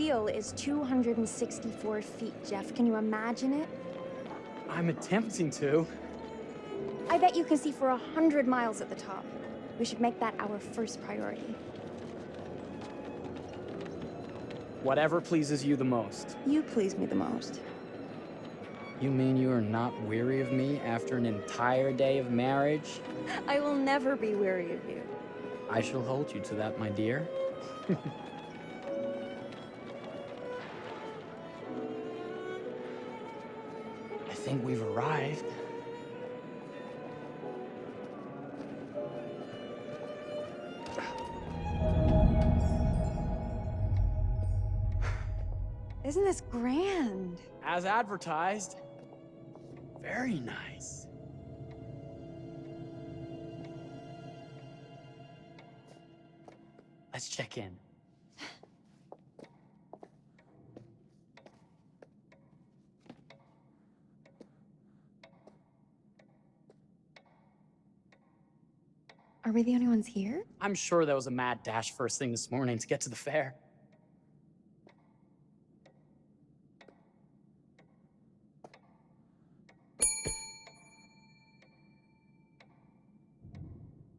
wheel is 264 feet, Jeff. Can you imagine it? I'm attempting to. I bet you can see for 100 miles at the top. We should make that our first priority. Whatever pleases you the most. You please me the most. You mean you are not weary of me after an entire day of marriage? I will never be weary of you. I shall hold you to that, my dear. I think we've arrived. Isn't this grand? As advertised. Very nice. Let's check in. Are we the only ones here? I'm sure that was a mad dash first thing this morning to get to the fair.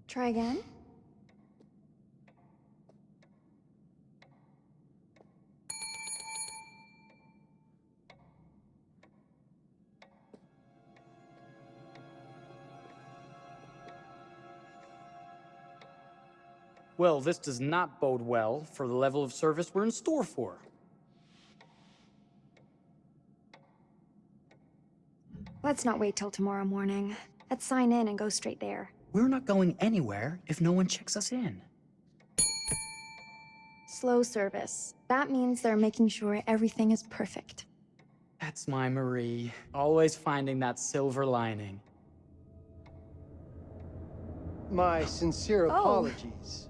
Try again? Well, this does not bode well for the level of service we're in store for. Let's not wait till tomorrow morning. Let's sign in and go straight there. We're not going anywhere if no one checks us in. Slow service. That means they're making sure everything is perfect. That's my Marie, always finding that silver lining. My sincere apologies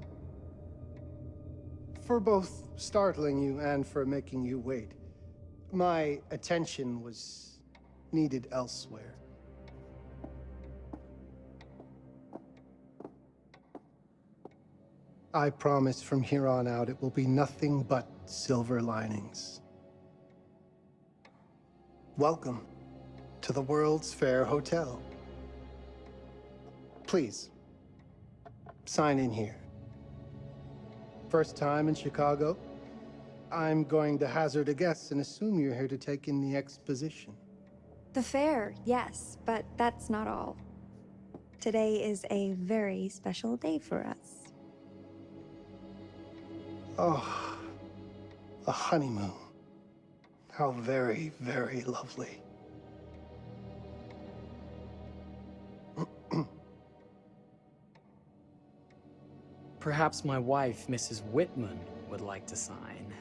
for both startling you and for making you wait. My attention was needed elsewhere. I promise from here on out it will be nothing but silver linings. Welcome to the World's Fair Hotel. Please, sign in here. First time in Chicago? I'm going to hazard a guess and assume you're here to take in the exposition. The fair, yes, but that's not all. Today is a very special day for us. Oh, a honeymoon. How very, very lovely. Perhaps my wife, Mrs. Whitman, would like to sign.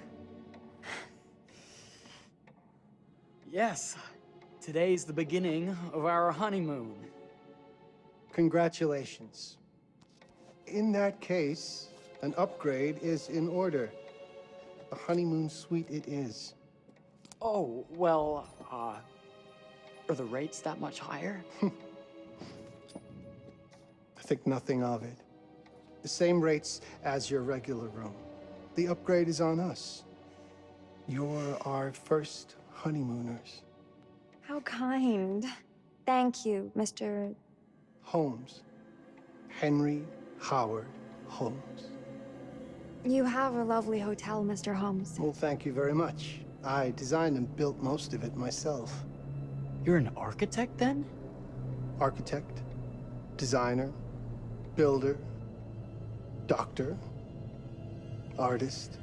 Yes, today's the beginning of our honeymoon. Congratulations. In that case, an upgrade is in order. A honeymoon suite it is. Oh, well, are the rates that much higher? I think nothing of it. The same rates as your regular room. The upgrade is on us. You're our first honeymooners. How kind. Thank you, Mr. Holmes. Henry Howard Holmes. You have a lovely hotel, Mr. Holmes. Well, thank you very much. I designed and built most of it myself. You're an architect, then? Architect, designer, builder, doctor, artist.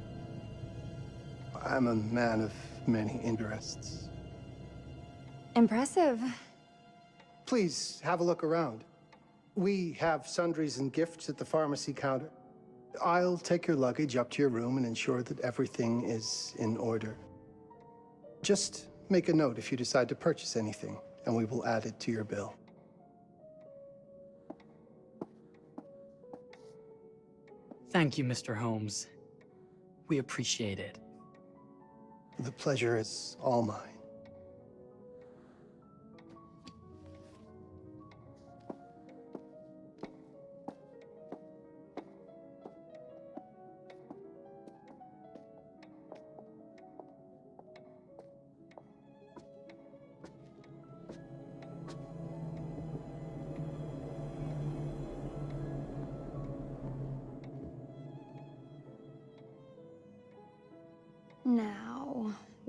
I'm a man of many interests. Impressive. Please, have a look around. We have sundries and gifts at the pharmacy counter. I'll take your luggage up to your room and ensure that everything is in order. Just make a note if you decide to purchase anything, and we will add it to your bill. Thank you, Mr. Holmes. We appreciate it. The pleasure is all mine.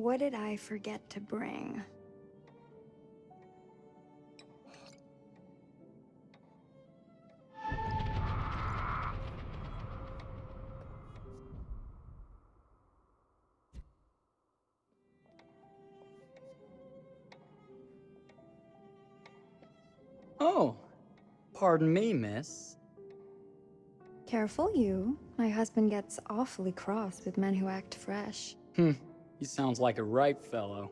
What did I forget to bring? Oh, pardon me, miss. Careful you. My husband gets awfully cross with men who act fresh. He sounds like a ripe fellow.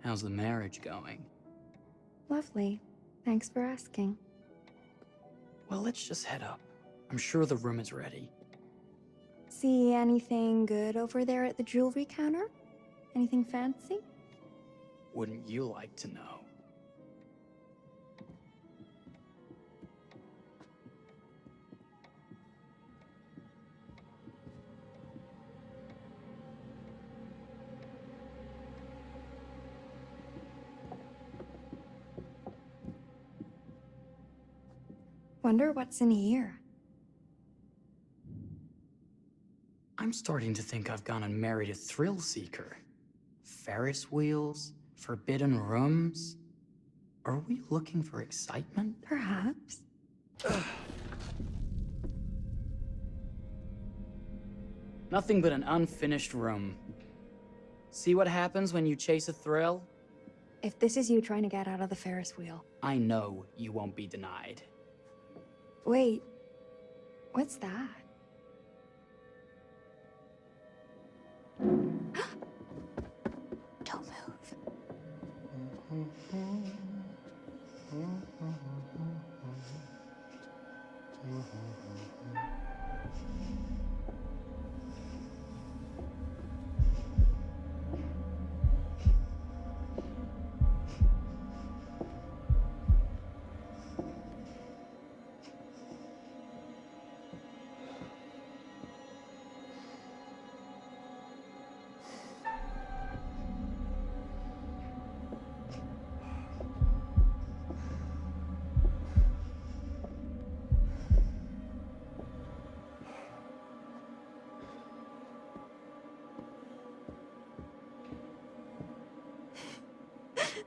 How's the marriage going? Lovely. Thanks for asking. Well, let's just head up. I'm sure the room is ready. See anything good over there at the jewelry counter? Anything fancy? Wouldn't you like to know? Wonder what's in here. I'm starting to think I've gone and married a thrill seeker. Ferris wheels, forbidden rooms. Are we looking for excitement? Perhaps. Nothing but an unfinished room. See what happens when you chase a thrill? If this is you trying to get out of the Ferris wheel. I know you won't be denied. Wait, what's that? Don't move.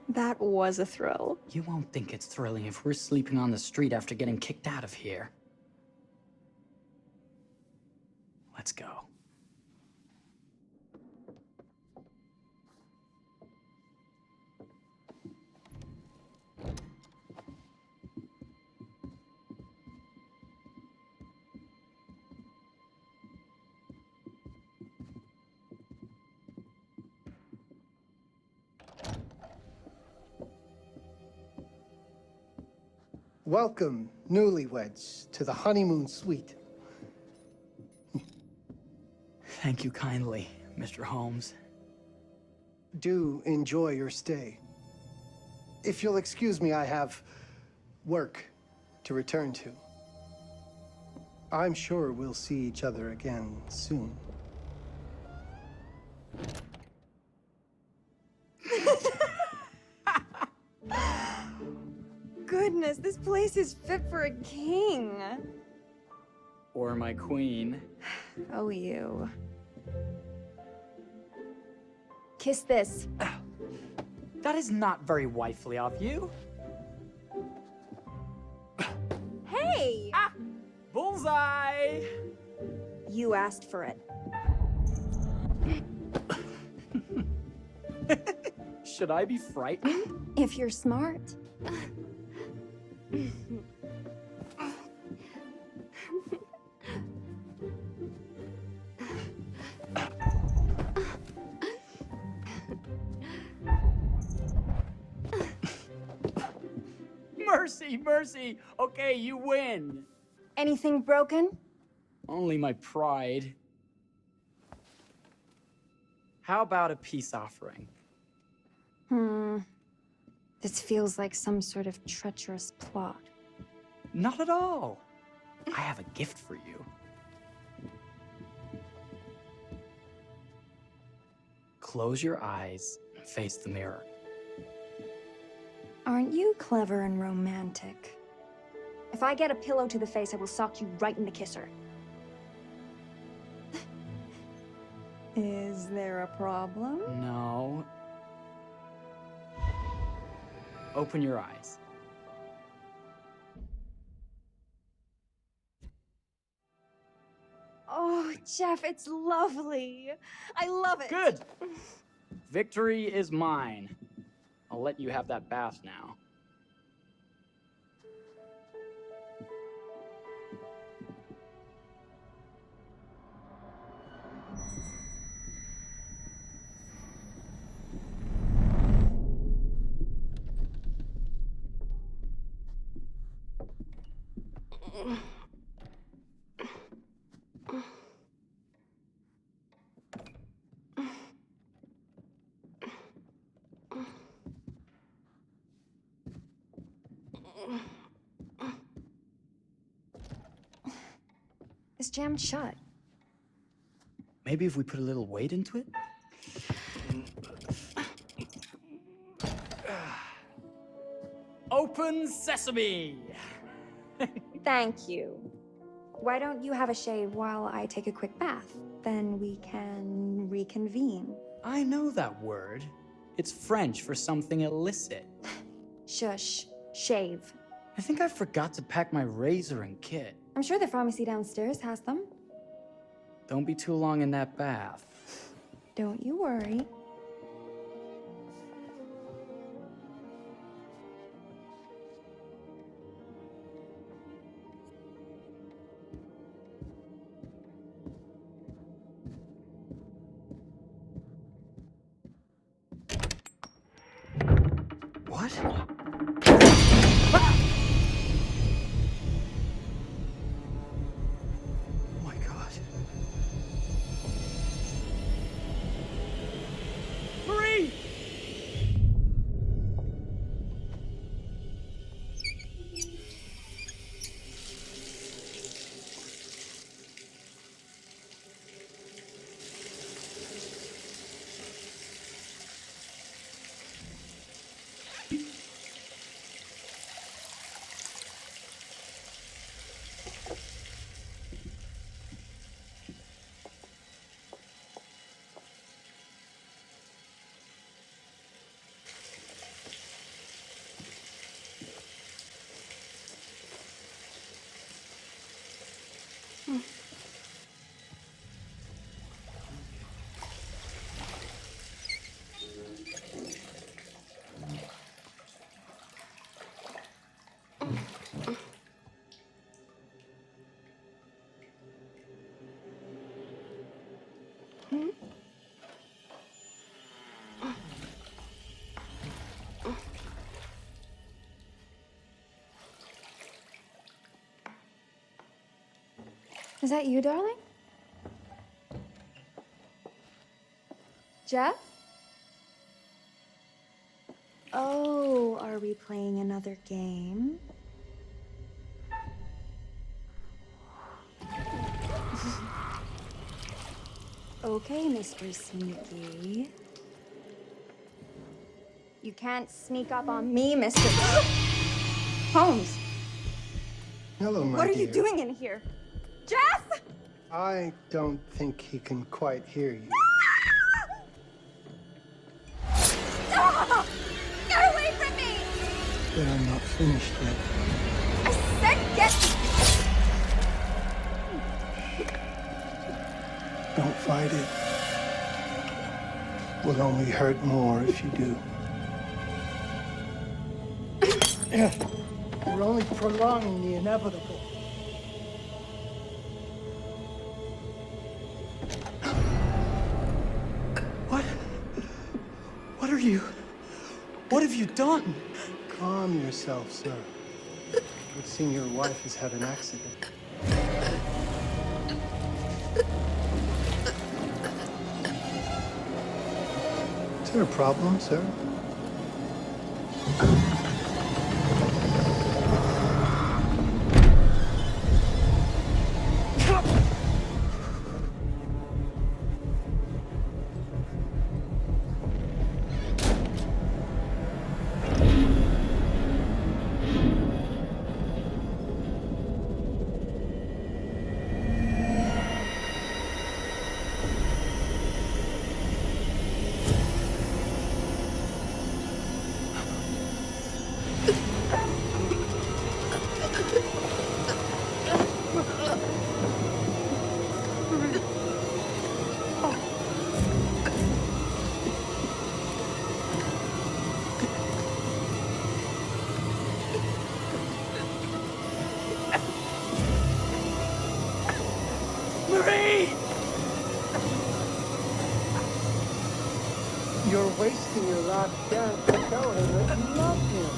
That was a thrill. You won't think it's thrilling if we're sleeping on the street after getting kicked out of here. Let's go. Welcome, newlyweds, to the honeymoon suite. Thank you kindly, Mr. Holmes. Do enjoy your stay. If you'll excuse me, I have work to return to. I'm sure we'll see each other again soon. Goodness, this place is fit for a king. Or my queen. Oh, you. Kiss this. That is not very wifely of you. Hey! Ah! Bullseye! You asked for it. Should I be frightened? If you're smart. Mercy, mercy! Okay, you win. Anything broken? Only my pride. How about a peace offering? This feels like some sort of treacherous plot. Not at all. I have a gift for you. Close your eyes and face the mirror. Aren't you clever and romantic? If I get a pillow to the face, I will sock you right in the kisser. Is there a problem? No. Open your eyes. Oh, Jeff, it's lovely. I love it. Good! Victory is mine. I'll let you have that bath now. It's jammed shut. Maybe if we put a little weight into it? Open sesame! Thank you. Why don't you have a shave while I take a quick bath? Then we can reconvene. I know that word. It's French for something illicit. Shush. Shave. I think I forgot to pack my razor and kit. I'm sure the pharmacy downstairs has them. Don't be too long in that bath. Don't you worry. What? Oh my god. Hurry! Is that you, darling? Jeff? Oh, are we playing another game? Okay, Mr. Sneaky. You can't sneak up on me, Mr. Holmes! Hello, my What are you dear. doing in here? Jeff! I don't think he can quite hear you. Stop! Get away from me! But I'm not finished yet. I said get... Don't fight it. Will only hurt more if you do. You're only prolonging the inevitable. What are you? What have you done? Calm yourself, sir. It seems your wife has had an accident. Is there a problem, sir? You're wasting your last chance to tell him that you love him.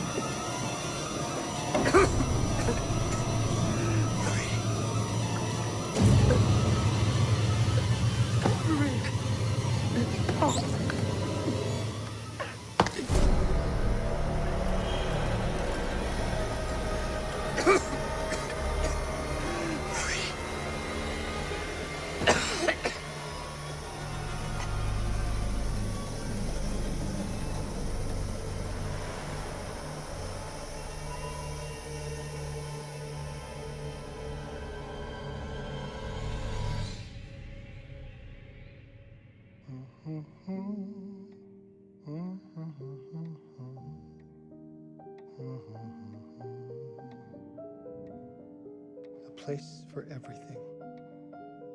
A place for everything.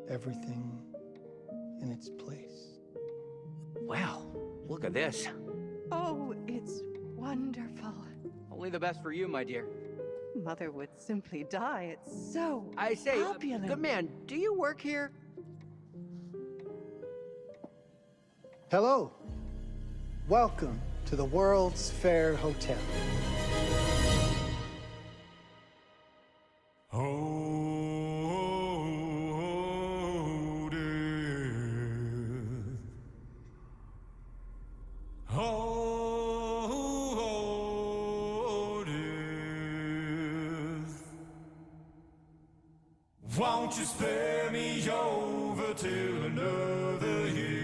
Everything in its place. Wow, look at this. Oh, it's wonderful. Only the best for you, my dear. Mother would simply die. It's so I say, opulent. good man, do you work here? Hello. Welcome to the World's Fair Hotel. Won't you spare me over till another year?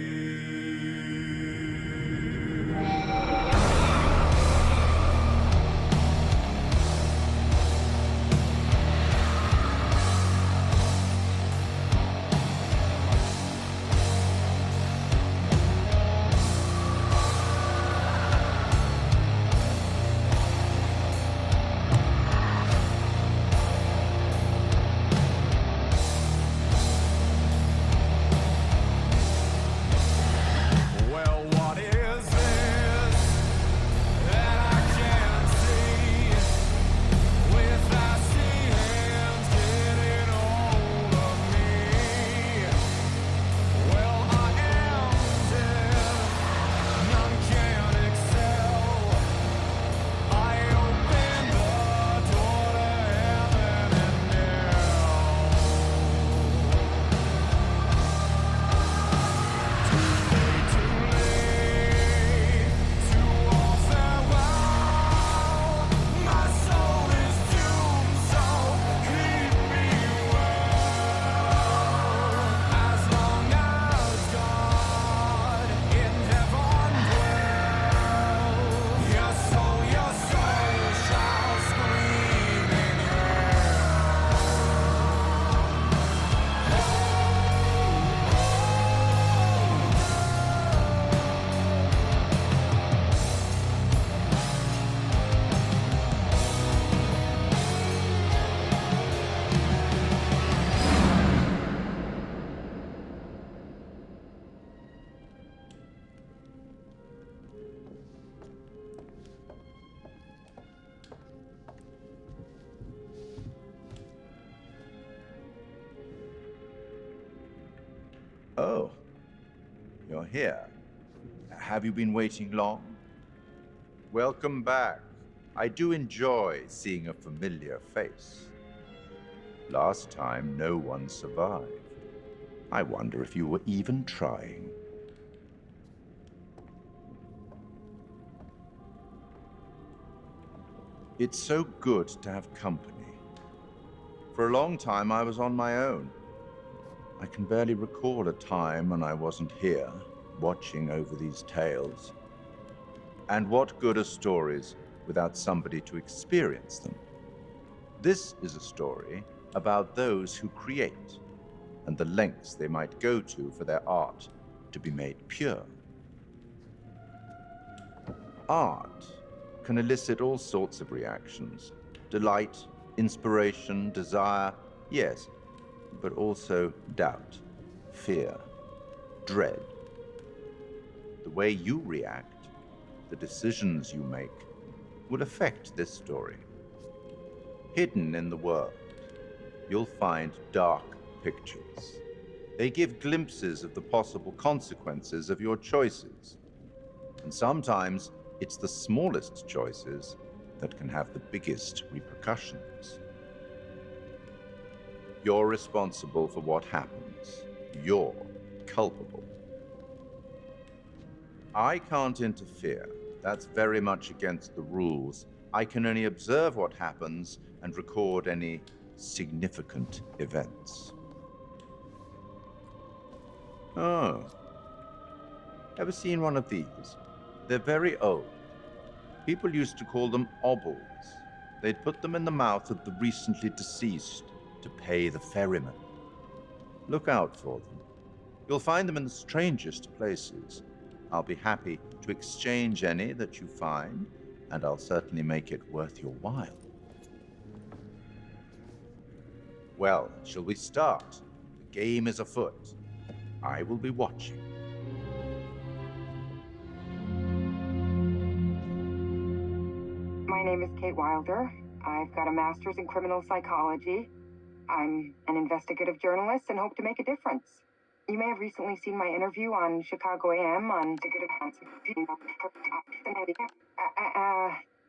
Oh, you're here. Have you been waiting long? Welcome back. I do enjoy seeing a familiar face. Last time, no one survived. I wonder if you were even trying. It's so good to have company. For a long time, I was on my own. I can barely recall a time when I wasn't here, watching over these tales. And what good are stories without somebody to experience them? This is a story about those who create, and the lengths they might go to for their art to be made pure. Art can elicit all sorts of reactions: delight, inspiration, desire, yes, but also doubt, fear, dread. The way you react, the decisions you make, will affect this story. Hidden in the world, you'll find dark pictures. They give glimpses of the possible consequences of your choices. And sometimes it's the smallest choices that can have the biggest repercussions. You're responsible for what happens. You're culpable. I can't interfere. That's very much against the rules. I can only observe what happens and record any significant events. Oh. Ever seen one of these? They're very old. People used to call them obbles. They'd put them in the mouth of the recently deceased to pay the ferryman. Look out for them. You'll find them in the strangest places. I'll be happy to exchange any that you find, and I'll certainly make it worth your while. Well, shall we start? The game is afoot. I will be watching. My name is Kate Wilder. I've got a master's in criminal psychology. I'm an investigative journalist and hope to make a difference. You may have recently seen my interview on Chicago AM on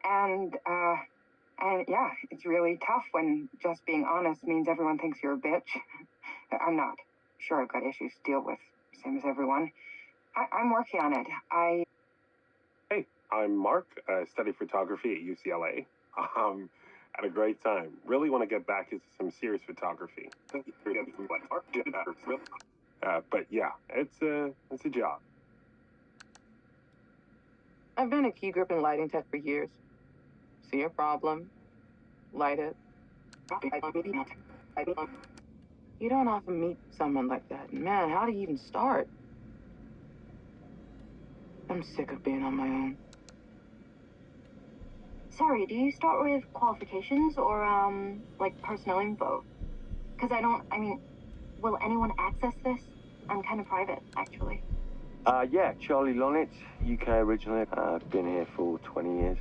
and yeah, it's really tough when just being honest means everyone thinks you're a bitch. I'm not. Sure, I've got issues to deal with, same as everyone. I'm working on it. Hey, I'm Mark. I study photography at UCLA. Had a great time. Really want to get back into some serious photography. But yeah, it's a job. I've been a key grip and lighting tech for years. See a problem, light it. You don't often meet someone like that. Man, how do you even start? I'm sick of being on my own. Sorry, do you start with qualifications or, like personnel info? Because will anyone access this? I'm kind of private, actually. Yeah, Charlie Lonitz, UK originally. I've been here for 20 years.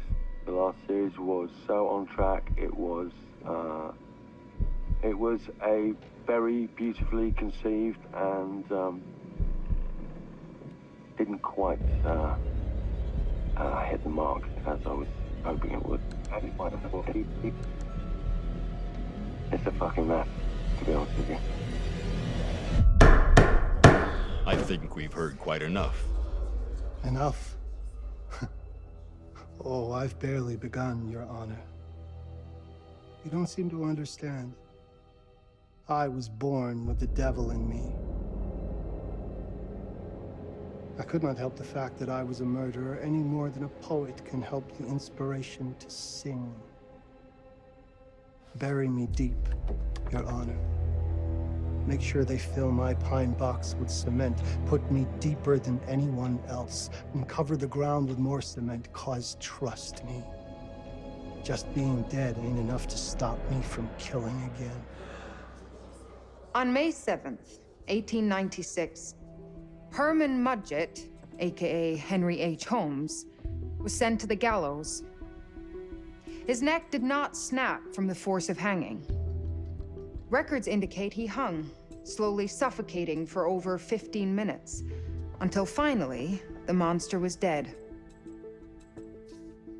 The last series was so on track. It was a very beautifully conceived and didn't quite hit the mark as I was hoping it would. It's a fucking mess, to be honest with you. I think we've heard quite enough. Enough? Oh, I've barely begun, Your Honor. You don't seem to understand. I was born with the devil in me. I could not help the fact that I was a murderer any more than a poet can help the inspiration to sing. Bury me deep, Your Honor. Make sure they fill my pine box with cement. Put me deeper than anyone else. And cover the ground with more cement, 'cause trust me, just being dead ain't enough to stop me from killing again. On May 7th, 1896, Herman Mudgett, aka Henry H.Holmes, was sent to the gallows. His neck did not snap from the force of hanging. Records indicate he hung, slowly suffocating for over 15 minutes, until finally, the monster was dead.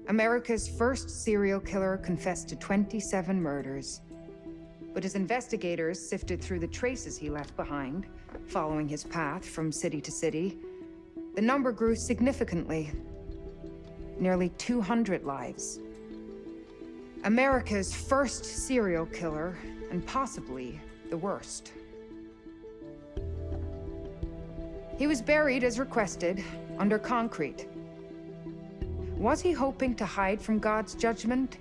America's first serial killer confessed to 27 murders. But as investigators sifted through the traces he left behind, following his path from city to city, the number grew significantly. Nearly 200 lives. America's first serial killer, and possibly the worst. He was buried as requested, under concrete. Was he hoping to hide from God's judgment?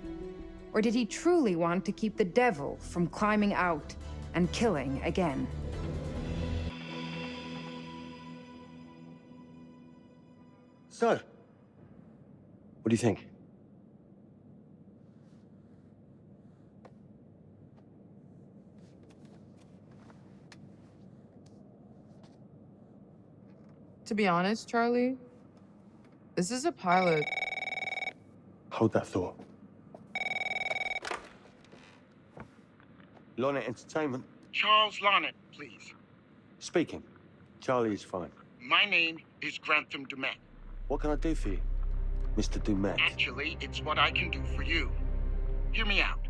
Or did he truly want to keep the devil from climbing out and killing again? So, what do you think? To be honest, Charlie, this is a pilot. Hold that thought. Lonnet Entertainment. Charles Lonnet, please. Speaking. Charlie is fine. My name is Grantham Dumet. What can I do for you, Mr. Dumet? Actually, it's what I can do for you. Hear me out.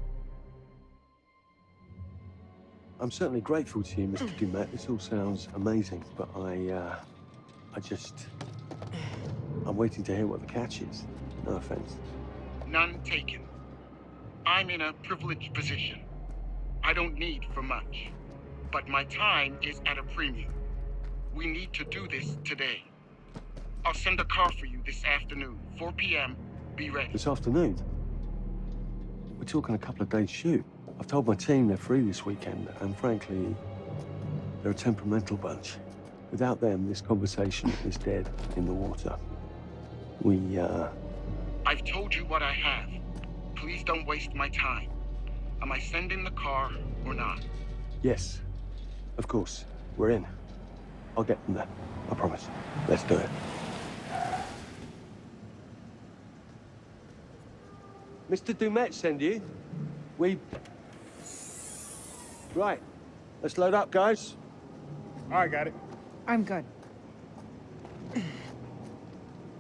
I'm certainly grateful to you, Mr. Dumet. This all sounds amazing, but I'm waiting to hear what the catch is. No offense. None taken. I'm in a privileged position. I don't need for much, but my time is at a premium. We need to do this today. I'll send a car for you this afternoon, 4 p.m. Be ready. This afternoon? We're talking a couple of days shoot. I've told my team they're free this weekend, and frankly, they're a temperamental bunch. Without them, this conversation is dead in the water. I've told you what I have. Please don't waste my time. Am I sending the car or not? Yes, of course. We're in. I'll get them there. I promise. Let's do it. Mr. Dumet send you? Right. Let's load up, guys. All right, got it. I'm good.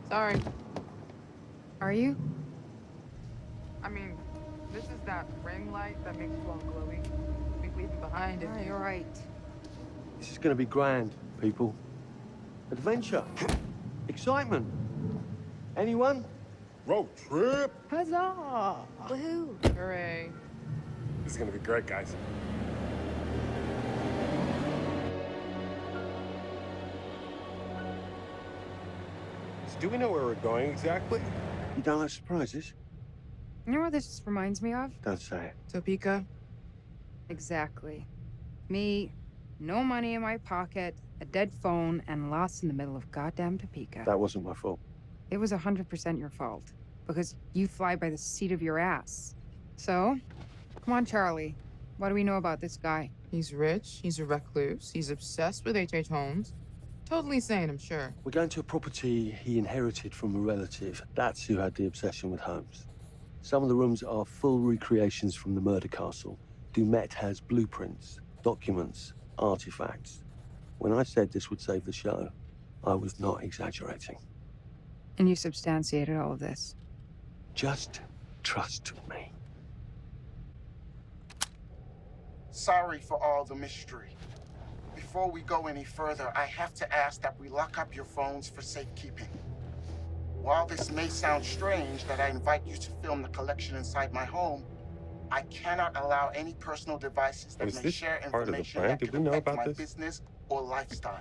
Sorry. Are you? I mean, this is that ring light that makes you all glowy. We leave it behind if you... You're right. This is gonna be grand, people. Adventure. Excitement. Anyone? Road trip. Huzzah! Woohoo! Hooray. This is gonna be great, guys. So do we know where we're going exactly? You don't like surprises? You know what this reminds me of? Don't say it. Topeka? Exactly. Me, no money in my pocket, a dead phone, and lost in the middle of goddamn Topeka. That wasn't my fault. It was 100% your fault. Because you fly by the seat of your ass. So, come on, Charlie. What do we know about this guy? He's rich, he's a recluse, he's obsessed with H.H.Holmes. Totally sane, I'm sure. We're going to a property he inherited from a relative. That's who had the obsession with Holmes. Some of the rooms are full recreations from the murder castle. Dumet has blueprints, documents, artifacts. When I said this would save the show, I was not exaggerating. And you substantiated all of this. Just trust me. Sorry for all the mystery. Before we go any further, I have to ask that we lock up your phones for safekeeping. While this may sound strange that I invite you to film the collection inside my home, I cannot allow any personal devices that Is may this share part of the information plan? that Did could we know affect about my this? business or lifestyle.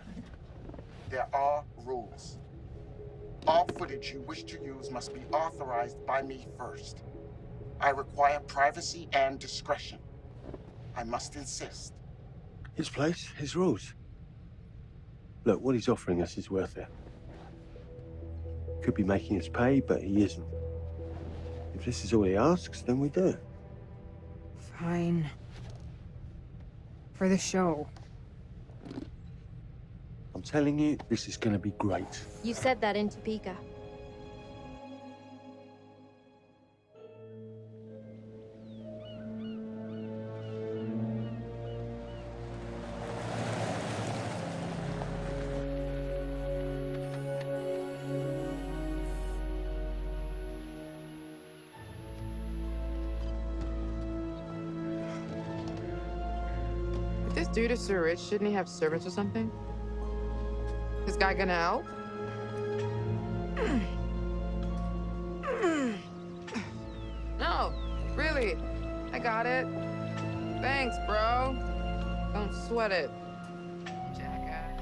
There are rules. All footage you wish to use must be authorized by me first. I require privacy and discretion. I must insist. His place, his rules. Look, what he's offering us is worth it. Could be making us pay, but he isn't. If this is all he asks, then we do it. Fine. For the show. I'm telling you, this is gonna be great. You said that in Topeka. If this dude is so rich, shouldn't he have servants or something? This guy gonna help? No, really. I got it. Thanks, bro. Don't sweat it. Jackass.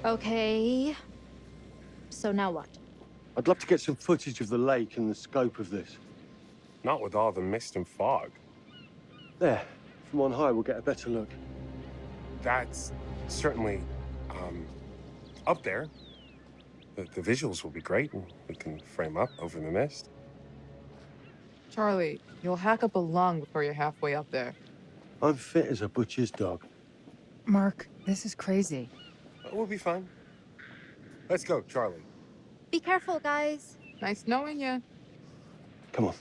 Okay. So now what? I'd love to get some footage of the lake and the scope of this. Not with all the mist and fog. There, from on high, we'll get a better look. That's certainly, up there. The visuals will be great, and we can frame up over the mist. Charlie, you'll hack up a lung before you're halfway up there. I'm fit as a butcher's dog. Mark, this is crazy. We'll be fine. Let's go, Charlie. Be careful, guys. Nice knowing you. Come on.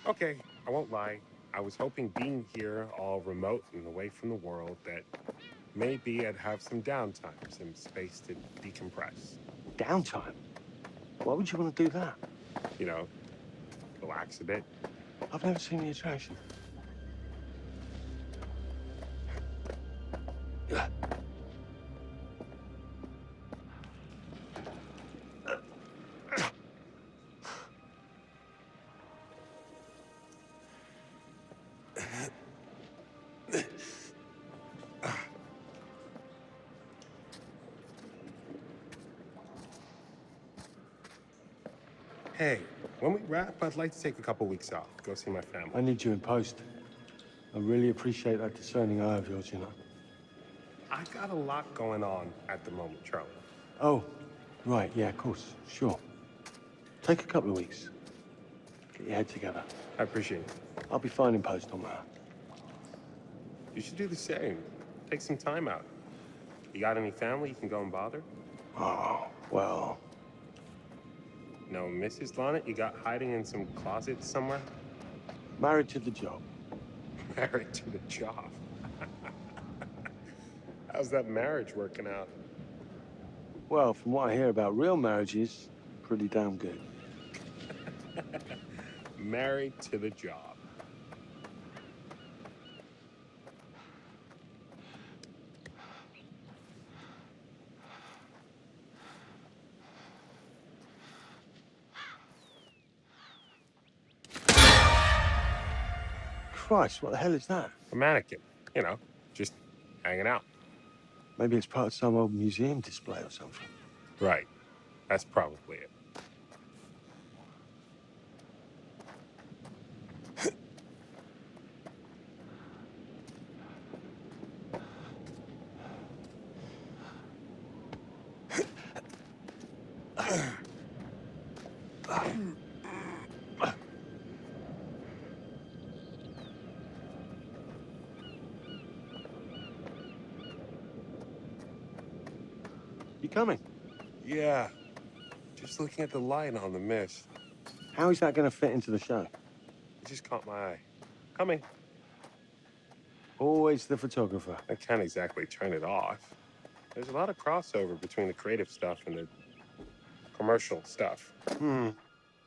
Okay, I won't lie. I was hoping being here, all remote and away from the world, that maybe I'd have some downtime, some space to decompress. Downtime? Why would you want to do that? You know, relax a bit. I've never seen the attraction. Hey, when we wrap, I'd like to take a couple weeks off, go see my family. I need you in post. I really appreciate that discerning eye of yours, you know. I've got a lot going on at the moment, Charlie. Oh, right, yeah, of course, sure. Take a couple of weeks. Get your head together. I appreciate it. I'll be fine in post on that. You should do the same. Take some time out. You got any family you can go and bother? Oh, well... No Mrs. Lonnet you got hiding in some closet somewhere? Married to the job. Married to the job? How's that marriage working out? Well, from what I hear about real marriages, pretty damn good. Married to the job. Christ, what the hell is that? A mannequin, you know, just hanging out. Maybe it's part of some old museum display or something. Right. That's probably it. You coming? Yeah. Just looking at the light on the mist. How is that going to fit into the show? It just caught my eye. Coming. Always the photographer. I can't exactly turn it off. There's a lot of crossover between the creative stuff and the commercial stuff. You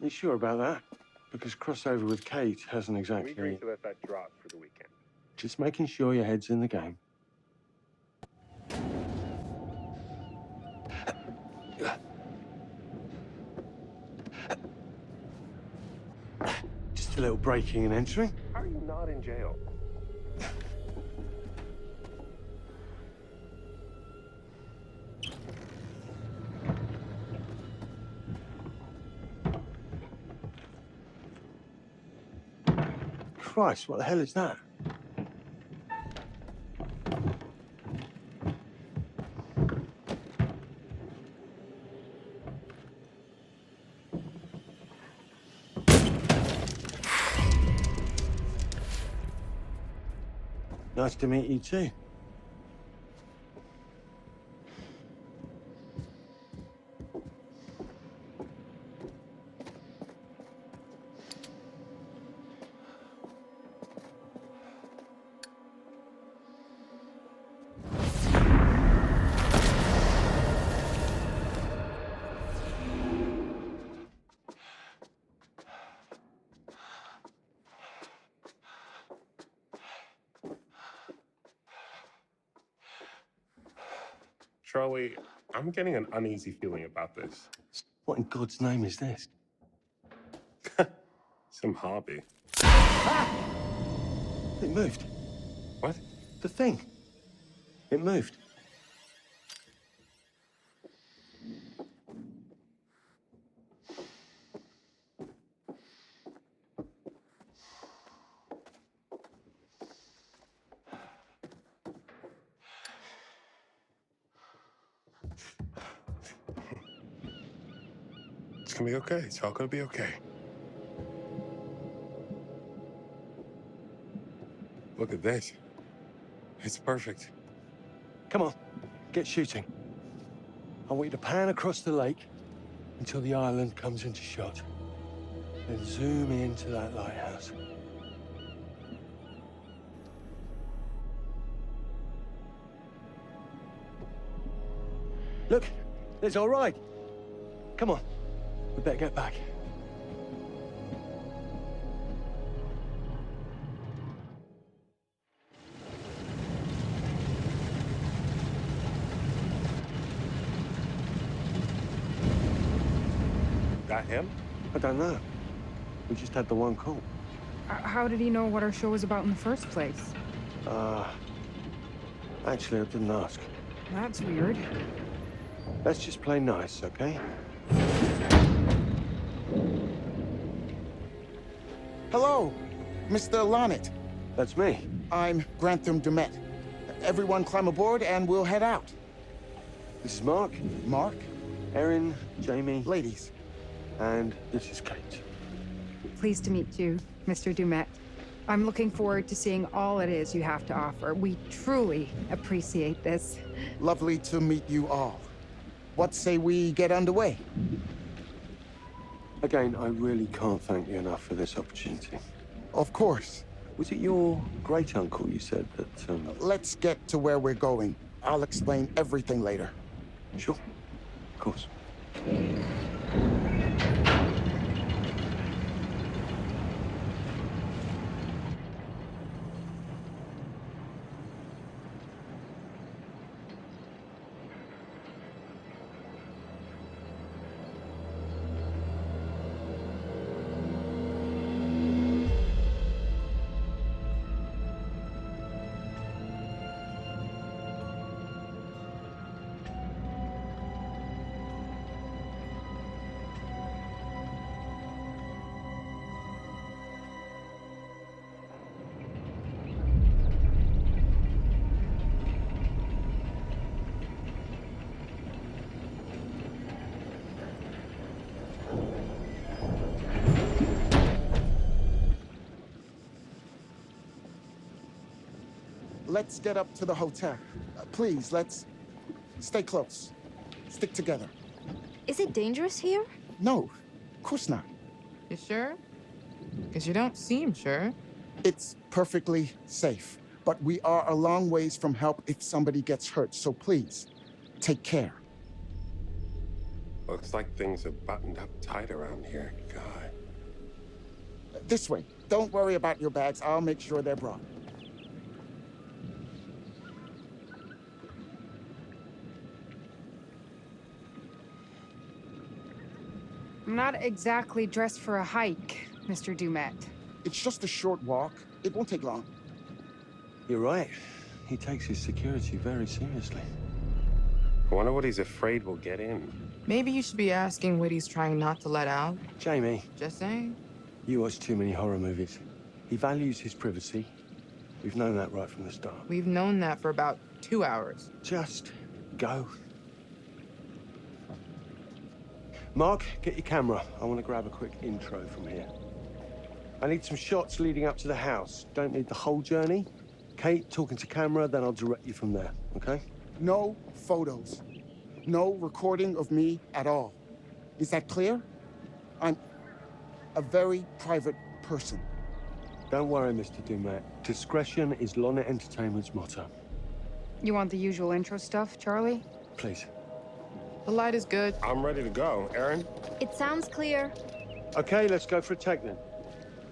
sure about that? Because crossover with Kate hasn't We exactly... agreed to let that drop for the weekend. Just making sure your head's in the game. Just a little breaking and entering. How are you not in jail? Christ, what the hell is that? Nice to meet you too. Charlie, I'm getting an uneasy feeling about this. What in God's name is this? Some hobby. It moved. What? The thing. It moved. It's gonna be okay. It's all gonna be okay. Look at this. It's perfect. Come on, get shooting. I want you to pan across the lake until the island comes into shot. Then zoom into that lighthouse. Look, it's all right. Come on, we better get back. That him? I don't know. We just had the one call. How did he know what our show was about in the first place? Actually, I didn't ask. That's weird. Let's just play nice, okay? Hello, Mr. Lonnet. That's me. I'm Grantham Dumet. Everyone climb aboard and we'll head out. This is Mark. Mark? Erin, Jamie. Ladies. And this is Kate. Pleased to meet you, Mr. Dumet. I'm looking forward to seeing all it is you have to offer. We truly appreciate this. Lovely to meet you all. What say we get underway? Again, I really can't thank you enough for this opportunity. Of course. Was it your great-uncle you said that, Let's get to where we're going. I'll explain everything later. Sure. Of course. Let's get up to the hotel. Please, let's stay close. Stick together. Is it dangerous here? No, of course not. You sure? Because you don't seem sure. It's perfectly safe, but we are a long ways from help if somebody gets hurt, so please, take care. Looks like things are buttoned up tight around here. God. This way. Don't worry about your bags. I'll make sure they're brought. I'm not exactly dressed for a hike, Mr. Dumet. It's just a short walk. It won't take long. You're right. He takes his security very seriously. I wonder what he's afraid will get in. Maybe you should be asking what he's trying not to let out. Jamie. Just saying. You watch too many horror movies. He values his privacy. We've known that right from the start. We've known that for about 2 hours. Just go. Mark, get your camera. I want to grab a quick intro from here. I need some shots leading up to the house. Don't need the whole journey. Kate, talking to camera, then I'll direct you from there, okay? No photos. No recording of me at all. Is that clear? I'm a very private person. Don't worry, Mr. Dumet. Discretion is Lonnet Entertainment's motto. You want the usual intro stuff, Charlie? Please. The light is good. I'm ready to go. Erin? It sounds clear. Okay, let's go for a take then.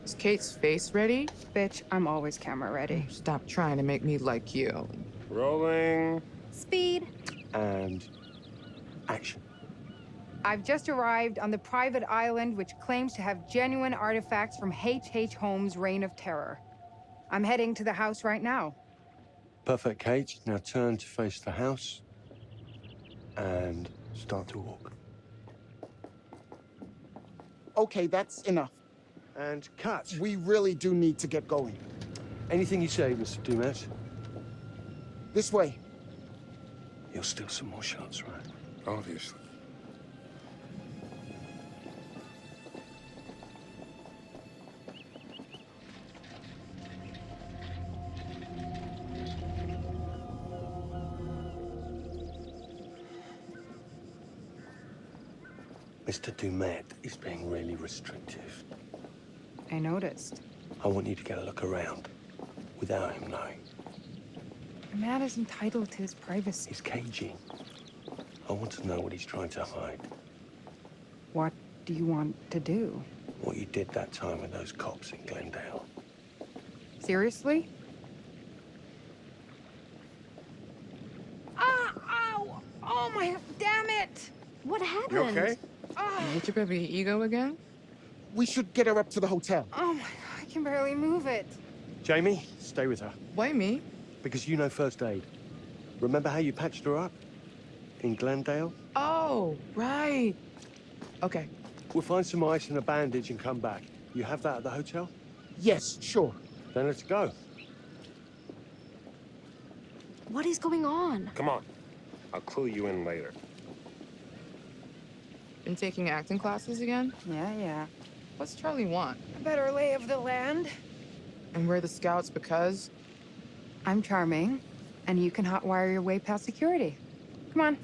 Is Kate's face ready? Bitch, I'm always camera ready. Stop trying to make me like you. Rolling. Speed. And action. I've just arrived on the private island which claims to have genuine artifacts from H.H.Holmes' Reign of Terror. I'm heading to the house right now. Perfect, Kate. Now turn to face the house and start to walk. Okay, that's enough. And cut. We really do need to get going. Anything you say, Mr. Dumet. This way. You'll steal some more shots, right? Obviously. Mr. Dumet is being really restrictive. I noticed. I want you to get a look around without him knowing. A man is entitled to his privacy. He's cagey. I want to know what he's trying to hide. What do you want to do? What you did that time with those cops in Glendale. Seriously? Ah! Ow! Oh my... Damn it! What happened? You okay? Hit your baby ego again? We should get her up to the hotel. Oh my... I can barely move it. Jamie, stay with her. Why me? Because you know first aid. Remember how you patched her up? In Glendale? Oh, right. Okay. We'll find some ice and a bandage and come back. You have that at the hotel? Yes, sure. Then let's go. What is going on? Come on. I'll clue you in later. Been taking acting classes again? Yeah. What's Charlie want? A better lay of the land. And we're the scouts because? I'm charming, and you can hotwire your way past security. Come on.